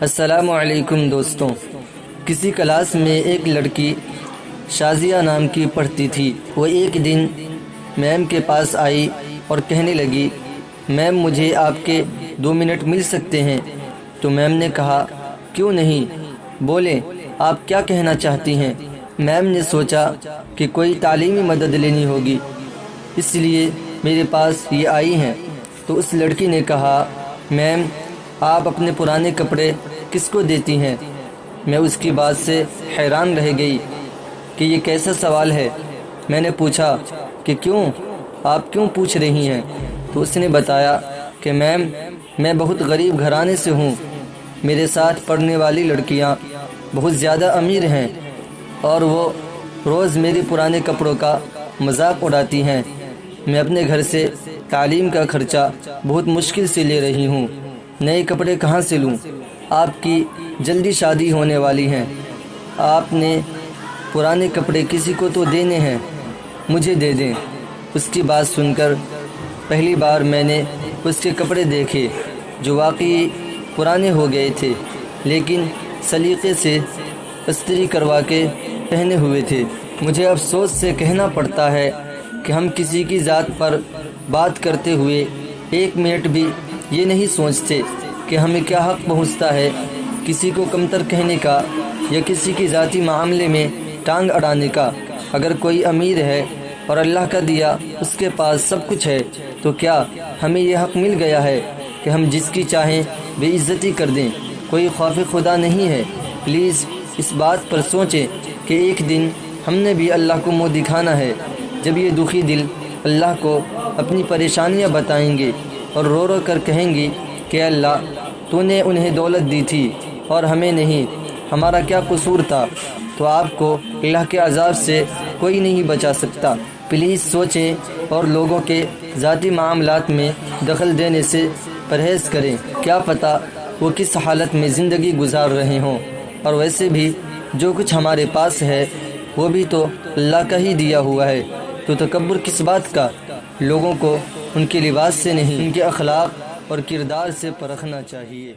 السلام علیکم دوستوں، کسی کلاس میں ایک لڑکی شازیہ نام کی پڑھتی تھی۔ وہ ایک دن میم کے پاس آئی اور کہنے لگی، میم مجھے آپ کے 2 منٹ مل سکتے ہیں؟ تو میم نے کہا، کیوں نہیں، بولیں آپ کیا کہنا چاہتی ہیں؟ میم نے سوچا کہ کوئی تعلیمی مدد لینی ہوگی، اس لیے میرے پاس یہ آئی ہیں۔ تو اس لڑکی نے کہا، میم آپ اپنے پرانے کپڑے کس کو دیتی ہیں؟ میں اس کی بات سے حیران رہ گئی کہ یہ کیسا سوال ہے۔ میں نے پوچھا کہ کیوں، آپ کیوں پوچھ رہی ہیں؟ تو اس نے بتایا کہ میم میں بہت غریب گھرانے سے ہوں، میرے ساتھ پڑھنے والی لڑکیاں بہت زیادہ امیر ہیں اور وہ روز میرے پرانے کپڑوں کا مذاق اڑاتی ہیں۔ میں اپنے گھر سے تعلیم کا خرچہ بہت مشکل سے لے رہی ہوں، نئے کپڑے کہاں سے لوں؟ آپ کی جلدی شادی ہونے والی ہیں، آپ نے پرانے کپڑے کسی کو تو دینے ہیں، مجھے دے دیں۔ اس کی بات سن کر پہلی بار میں نے اس کے کپڑے دیکھے جو واقعی پرانے ہو گئے تھے، لیکن سلیقے سے استری کروا کے پہنے ہوئے تھے۔ مجھے افسوس سے کہنا پڑتا ہے کہ ہم کسی کی ذات پر بات کرتے ہوئے 1 منٹ بھی یہ نہیں سوچتے کہ ہمیں کیا حق پہنچتا ہے کسی کو کمتر کہنے کا یا کسی کی ذاتی معاملے میں ٹانگ اڑانے کا۔ اگر کوئی امیر ہے اور اللہ کا دیا اس کے پاس سب کچھ ہے، تو کیا ہمیں یہ حق مل گیا ہے کہ ہم جس کی چاہیں بے عزتی کر دیں؟ کوئی خوف خدا نہیں ہے۔ پلیز اس بات پر سوچیں کہ ایک دن ہم نے بھی اللہ کو منہ دکھانا ہے۔ جب یہ دکھی دل اللہ کو اپنی پریشانیاں بتائیں گے اور رو رو کر کہیں گے کہ اللہ تو نے انہیں دولت دی تھی اور ہمیں نہیں، ہمارا کیا قصور تھا، تو آپ کو اللہ کے عذاب سے کوئی نہیں بچا سکتا۔ پلیز سوچیں اور لوگوں کے ذاتی معاملات میں دخل دینے سے پرہیز کریں۔ کیا پتہ وہ کس حالت میں زندگی گزار رہے ہوں، اور ویسے بھی جو کچھ ہمارے پاس ہے وہ بھی تو اللہ کا ہی دیا ہوا ہے، تو تکبر کس بات کا؟ لوگوں کو ان کے لباس سے نہیں، ان کے اخلاق اور کردار سے پرکھنا چاہیے۔